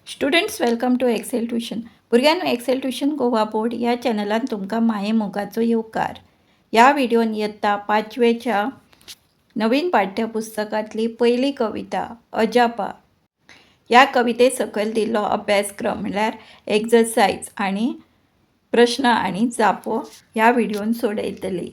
Students welcome to Excel tuition. भुरग्यांनो, Excel tuition Goa board ह्या चॅनलान तुमकां माये मोगाचो येवकार. ह्या व्हिडिओन इयत्ता 5वेच्या नवीन पाठ्यपुस्तकांतली पहिली कविता अजापा ह्या कविते सकयल दिल्लो अभ्यासक्रम म्हळ्यार एक्सरसाइज आनी प्रश्न आनी जापो ह्या व्हिडिओन सोडयतली.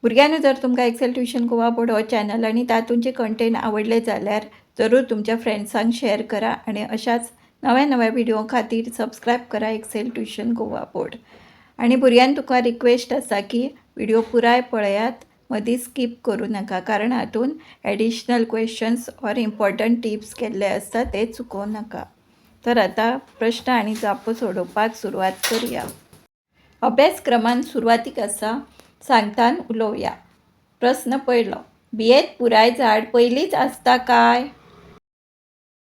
भुरग्यांनो, जर तुमकां एक्सेल ट्युशन गोवा बोर्ड हो चॅनल आनी तातूंचे कंटेंट आवडले जाल्यार जरूर तुमच्या फ्रेंड्सांक शेअर करा आणि अशाच नव्या व्हिडिओ खातीर सबस्क्राईब करा एक्सेल ट्युशन गोवा बोर्ड. आणि भुरग्यांक तुका रिक्वेस्ट आसा की व्हिडिओ पुराय पळयात, मदीं स्कीप करूं नाका, कारण हातून additional questions or important tips केल्ले आसता ते चुकोवं नाका. तर आता प्रश्न आनी जापो सोडोवपाक सुरवात करुया. अभ्यासक्रमान सुरवातीक आसा सांगतान उलोवया. प्रश्न पयलो, बियेत पुराय झाड पयलींच आसता काय?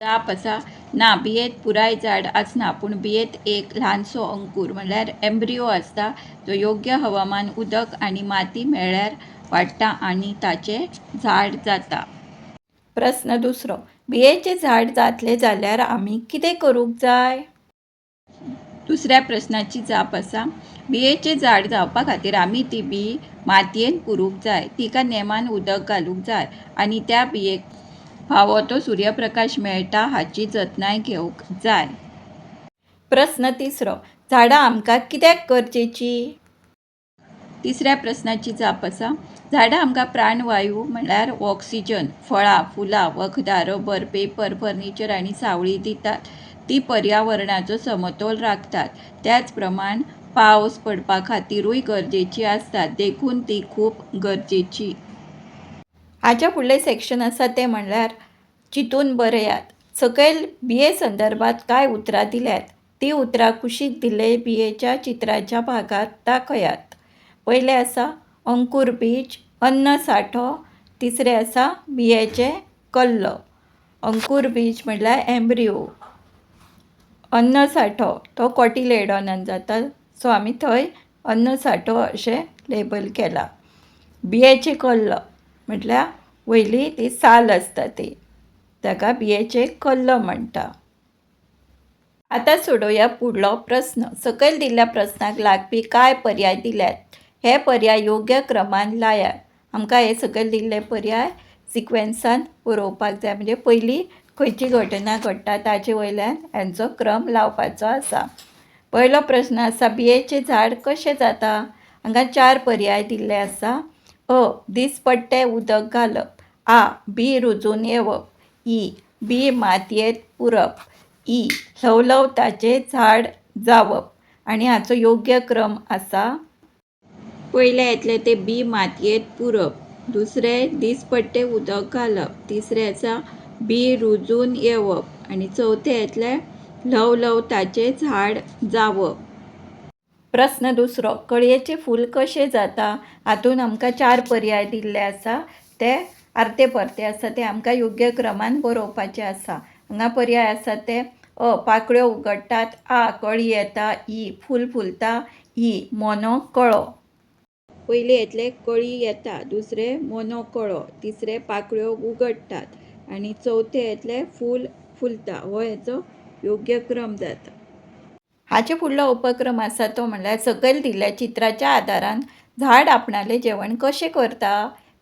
जाप आसा ना, बियेत पुराय झाड आसना, पूण बियेत एक ल्हानसो अंकूर म्हळ्यार एम्ब्रियो आसता, जो योग्य हवामान, उदक आनी माती मेळ्ळ्यार वाडटा आनी ताचें झाड जाता. प्रश्न दुसरो, बियेचें झाड जातलें जाल्यार आमी कितें करूंक जाय? दुसऱ्या प्रश्नाची जाप आसा, बियेचें झाड जावपा खातीर आमी ती बी मातयेंत पुरूंक जाय, तिका नेमान उदक घालूंक जाय आनी त्या बियेक फावो तो सूर्यप्रकाश मेळटा हाची जतनाय घेवंक जाय. प्रश्न तिसरो, झाडां आमकां कित्याक गरजेची? तिसऱ्या प्रश्नाची जाप आसा, झाडां आमकां प्राणवायू म्हळ्यार ऑक्सिजन, फळां, फुलां, वखदां, रबर, पेपर, फर्निचर आनी सावळी दितात. ती पर्यावरणाचो समतोल राखतात. त्याच प्रमाण पावस पडपा खातीरूय गरजेची आसतात, देखून ती खूब गरजेची. हाच्या फुडलें सेक्शन आसा तें म्हणल्यार चिंतून बरयात. सकयल बिये संदर्भात कांय उतरां दिल्यात. ती उतरां कुशीक दिल्ले बियेच्या चित्राच्या भागात दाखयात. पयलें आसा अंकूर बीज, अन्न साठो. तिसरें आसा बियेचे कल्ल. अंकूर बीज म्हळ्यार एम्ब्रियो, अन्न साठो तो कॉटिलेडॉनान जाता, सो आमी थंय अन्न साठो अशें लेबल केला. बियेचे कल्ल म्हटल्यार वयली ती साल आसता ती, ताका बियेचे कल्ल म्हणटा. आता सोडोवया पुढलो प्रश्न. सकयल दिल्ल्या प्रश्नाक लागपी कांय पर्याय दिल्यात. हे पर्याय योग्य क्रमान लायात. आमकां हे सकयल दिल्ले पर्याय सिक्वेन्सान बरोवपाक जाय, म्हणजे पयली खंयची घटना घडटा ताचे वयल्यान हांचो क्रम लावपाचो आसा. पयलो प्रश्न आसा, बियेचें झाड कशें जाता? हांगा 4 पर्याय दिल्ले आसा. अ, दिसपट्टे उदक घालप. आ, बी रुजून येवप. ई, बी मातयेंत पुरप. ई, ल्हव ताचें झाड जावप. आनी हाचो योग्य क्रम आसा, पयलें येतलें तें बी मातयेंत पुरप, दुसरें दिसपट्टे उदक घालप, तिसरें आसा बी रुजून येवप आनी चवथें येतलें ल्हव ताचें झाड जावप. प्रश्न दुसरो, कळयेचें फूल कशें जाता? हातून आमकां 4 पर्याय दिल्ले आसा, ते आर्ते परते आसा, ते आमकां योग्य क्रमान बरोवपाचे आसा. हांगा पर्याय आसा ते अ, पाकळ्यो उगडटात. आ, कळी येता. ई, फूल फुलता. ई, मोनो कळो. पयलें येतलें कळी येता, दुसरें मोनो कळो, तिसरें पाकळ्यो उगडटात आनी चवथें येतलें फूल फुलता. हो हेचो योग्य क्रम जाता. हाचे फुडलो उपक्रम आसा तो म्हणल्यार सकयल दिल्ल्या चित्राच्या आदारान झाड आपणालें जेवण कशें करता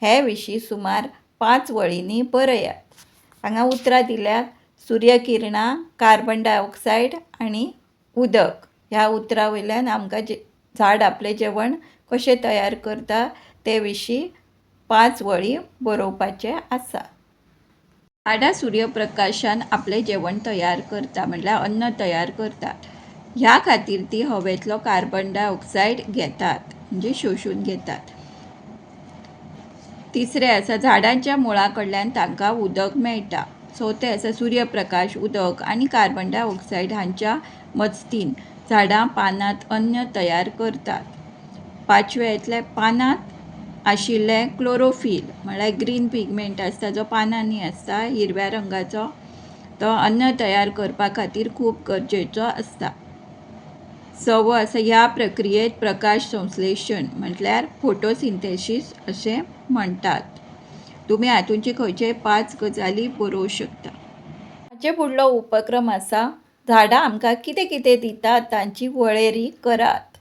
हे विशीं सुमार 5 वळींनी बरयात. हांगा उतरां दिल्यात. सूर्यकिरणां, कार्बन डायऑक्सायड आनी उदक. ह्या उतरां वयल्यान आमकां झाड आपलें जेवण कशें तयार करता ते विशीं 5 वळी बरोवपाचे आसा. झाडां सूर्यप्रकाशान आपलें जेवण तयार करता म्हळ्यार अन्न तयार करतात. ह्या खातीर ती हवेंतलो कार्बन डायऑक्सायड घेतात, म्हणजे शोषून घेतात. तिसरें आसा झाडांच्या मुळां कडल्यान तांकां उदक मेळटा. चवथें आसा सूर्यप्रकाश, उदक आनी कार्बन डायऑक्सायड हांच्या मजतीन झाडां पानांत अन्न तयार करतात. पांचवें येतलें पानांत आशिल्लें क्लोरोफिल म्हळ्यार ग्रीन पिगमेंट आसता, जो पानांनी आसता हिरव्या रंगाचो, तो अन्न तयार करपा खातीर खूब गरजेचो आसता. 6वो आसा ह्या प्रक्रियेक प्रकाश संश्लेशण म्हटल्यार फोटोसिंथेसीस अशें म्हणटात. तुमी हातूंचे खंयचे 5 गजाली बरोवंक शकता. हाचे फुडलो उपक्रम आसा झाडां आमकां कितें कितें दितात तांची वळेरी करात.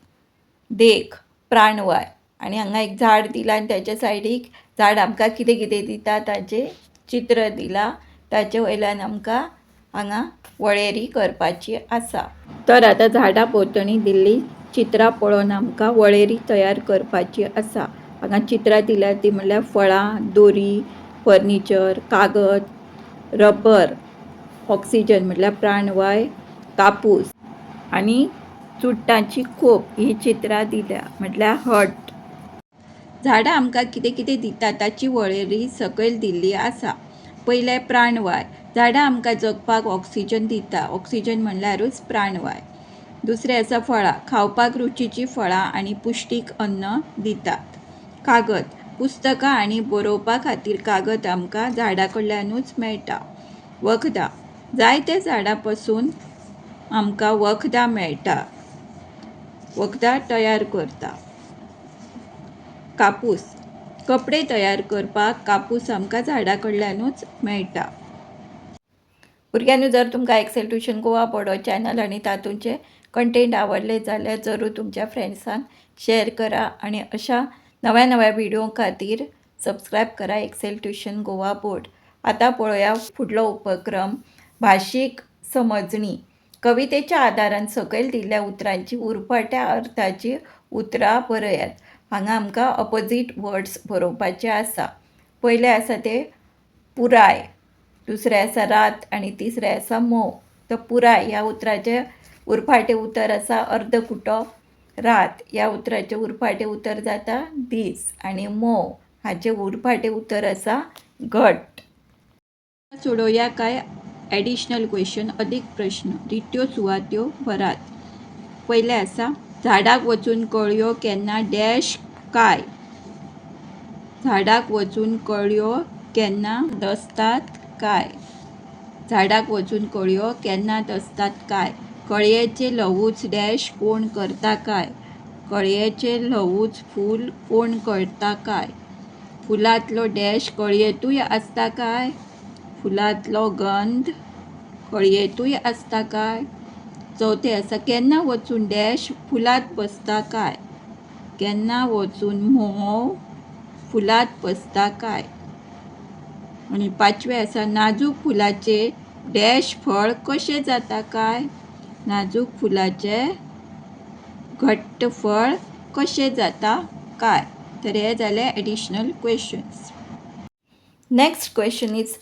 देख, प्राणवाय. आणि हांगा एक झाड दिलां आनी त्याच्या सायडीक झाड आमकां कितें कितें दिता ताचें चित्र दिलां. ताचे वयल्यान आमकां हांगा वळेरी करपाची आसा. तर आतां झाडां भोंवतणी दिल्ली चित्रां पळोवन आमकां वळेरी तयार करपाची आसा. हांगा चित्रां दिल्यात ती म्हणल्यार फळां, दोरी, फर्निचर, कागद, रबर, ऑक्सिजन म्हणल्यार प्राणवाय, कापूस आनी चुडटांची खोप ही चित्रां दिल्या म्हटल्यार हट. झाडां आमकां कितें कितें दिता ताची वळेरी सकयल दिल्ली आसा. पयलें प्राणवाय. झाडां आमकां जगपाक ऑक्सिजन दिता. ऑक्सिजन म्हणल्यारूच प्राणवाय. दुसरें आसा फळां. खावपाक रुचीचीं फळां आनी पुष्टीक अन्न दितात. कागद. पुस्तकां आनी बरोवपा खातीर कागद आमकां झाडां कडल्यानूच मेळटा. वखदां. जायत्या झाडां पासून आमकां वखदां मेळटा. वखदां तयार करता. कापूस. कपडे तयार करपाक कापूस आमकां झाडां कडल्यानूच मेळटा. भुरग्यांनो, जर तुमकां एक्सेल ट्युशन गोवा बोर्ड हो चॅनल आनी तातूंचे कंटेंट आवडले जाल्यार जरूर तुमच्या फ्रेंड्सांक शेअर करा आनी अशा नव्या नव्या व्हिडिओ खातीर सबस्क्रायब करा एक्सेल ट्युशन गोवा बोर्ड. आतां पळोवया फुडलो उपक्रम, भाशीक समजणी. कवितेच्या आदारान सकयल दिल्ल्या उतरांची उरफाट्या अर्थाची उतरां बरयात. हांगा आमकां ऑपोजीट वर्ड्स बरोवपाचे आसा. पयलें आसा ते पुराय, दुसरें आसा रात आनी तिसरें आसा मोव. तर पुराय ह्या उतराचें उरफाटें उतर आसा अर्दकुटो. रात ह्या उतराचें उरफाटें उतर जाता दीस आनी मोव हाचें उरफाटें उतर आसा घट. सोडोवया कांय एडिशनल क्वेश्चन, अदीक प्रश्न. रित्यो सुवात्यो भरात. पयलें आसा झाडाक वचून कळयो केन्ना डॅश काय. झाडाक वचून कळयो केन्ना दसतात काय. झाडाक वचून कळयो केन्ना दसतात काय. कळयेचें ल्हवूच डॅश कोण करता काय. कळयेचें ल्हवूच फूल कोण करता काय. फुलांतलो डॅश कळयेतूय आसता काय. फुलांतलो गंध कळयेतूय आसता काय. चवथें आसा केन्ना वचून डॅश फुलांत बसता काय. केन्ना वचून म्होंव फुलांत बसता काय. आनी पांचवें आसा नाजूक फुलाचें डॅश फळ कशें जाता काय. नाजूक फुलाचें घट्ट फळ कशें जाता काय. तर हे जाले additional questions. Next question is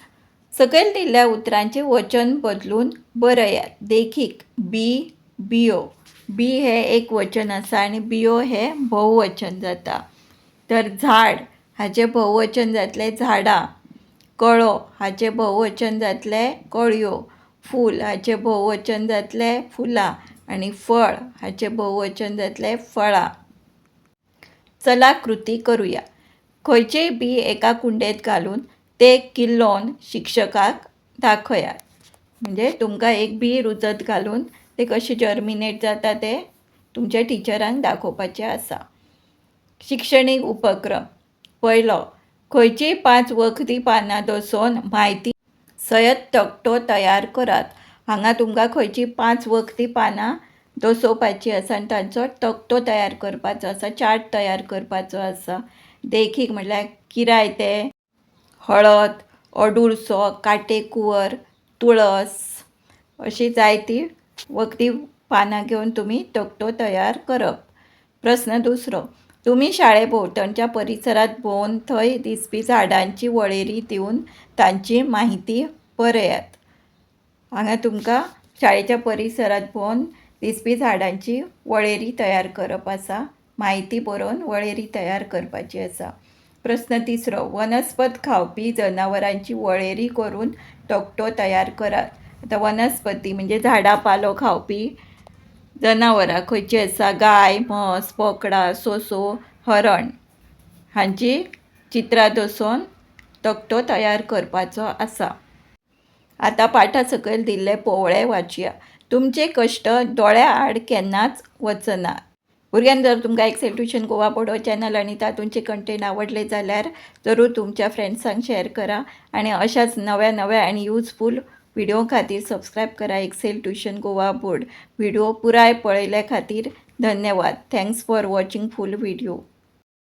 सकयल दिल्ल्या उतरांचें वचन बदलून बरयात. देखीक बी, बियो. बी हे एक वचन आसा आनी बियो हे भोववचन जाता. तर झाड हाचें भोववचन जातलें झाडां. कळो हाचें भोववचन जातलें कळयो. फूल हाचें भोववचन जातलें फुलां आनी फळ हाचें भोववचन जातलें फळां. चला कृती करुया. खंयचेय बी एका कुंडेंत घालून ते किल्लोवन शिक्षकाक दाखयात. म्हणजे तुमकां एक बी रुजत घालून ते कशें जर्मिनेट जाता ते तुमच्या टिचरांक दाखोवपाचें आसा. शिक्षणीक उपक्रम. पयलो, खंयचीय 5 वखदी पानां दसोवन म्हायती सयत तकटो तयार करात. हांगा तुमकां खंयची 5 वखदी पानां दसोवपाची आसा आनी तांचो तकटो तयार करपाचो आसा, चार्ट तयार करपाचो आसा. देखीक म्हटल्यार किरायतें, हळद, अडुळसो, काटेकुवर, तुळस अशीं जायतीं वखदी पानां घेवन तुमी तकटो तयार करप. प्रश्न दुसरो, तुमी शाळे भोंवतणच्या परिसरांत भोंवन थंय दिसपी झाडांची वळेरी दिवन तांची माहिती बरयात. हांगा तुमकां शाळेच्या परिसरांत भोंवन दिसपी झाडांची वळेरी तयार करप आसा. माहिती बरोवन वळेरी तयार करपाची आसा. प्रश्न तिसरो, वनस्पत खावपी जनावरांची वळेरी करून तकटो तयार करात. आतां वनस्पती म्हणजे झाडां पालो खावपी जनावरां खंयची आसा. गाय, म्हस, बोकडा, सोंसो, हरण हांची चित्रां दसोवन तकटो तयार करपाचो आसा. आतां पाठा सकयल दिल्ले पोवळे वाचया. तुमचे कश्ट दोळ्या आड केन्नाच वचनात. भुरग्यांनो, जर तुमकां एक्सेल ट्युशन गोवा बोर्ड हो चॅनल आनी तातूंचे कंटेंट आवडले जाल्यार जरूर तुमच्या फ्रेंड्सांक शेअर करा आनी अशाच नव्या नव्या आनी युजफूल व्हिडिओ खातीर सबस्क्राईब करा excel tuition Goa board. Video पुराय पळयल्या खातीर धन्यवाद. Thanks for watching full video.